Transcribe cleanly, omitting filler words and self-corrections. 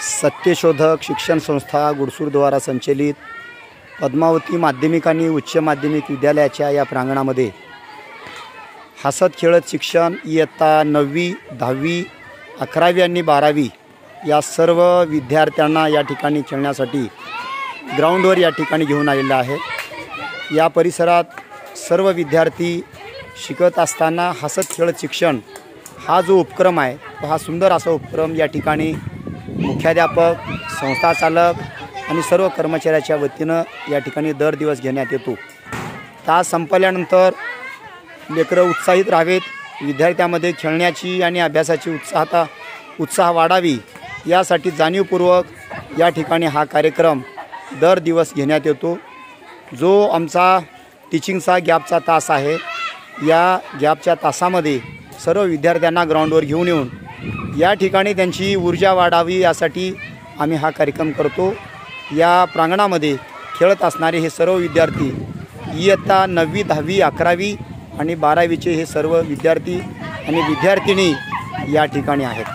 सत्यशोधक शिक्षण संस्था गुडसूर द्वारा संचलित पद्मावती माध्यमिक आणि उच्च माध्यमिक विद्यालयाच्या या प्रांगणामध्ये हसत खेळत शिक्षण इयत्ता 9वी 10वी 11वी आणि 12वी या सर्व विद्यार्थ्यांना या ठिकाणी खेळण्यासाठी ग्राउंडवर या ठिकाणी घेऊन आलेला आहे। या परिसरात सर्व विद्यार्थी शिकत असताना हसत खेळत शिक्षण हा जो उपक्रम आहे तो हा सुंदर असा उपक्रम या ठिकाणी मुख्याध्यापक, संस्था चालक आणि सर्व कर्मचाऱ्याच्या वतीनं या ठिकाणी दर दिवस घेण्यात येतो। तास संपल्यानंतर लेकरं उत्साहित राहावेत, विद्यार्थ्यांमध्ये खेळण्याची आणि अभ्यासाची उत्साह वाढावी यासाठी जाणीवपूर्वक या ठिकाणी हा कार्यक्रम दर दिवस घेण्यात येतो। जो आमचा टीचिंगचा गॅपचा तास आहे, या गॅपच्या तासामध्ये सर्व विद्यार्थ्यांना ग्राउंडवर घेऊन येऊन या ठिकाणी त्यांची ऊर्जा वाढावी यासाठी आम्ही हा कार्यक्रम करतो। या प्रांगणामध्ये खेळत असणारे हे सर्व विद्यार्थी इयत्ता 9वी 10वी 11वी आणि 12वीचे हे सर्व विद्यार्थी आणि विद्यार्थिनी या ठिकाणी आहेत।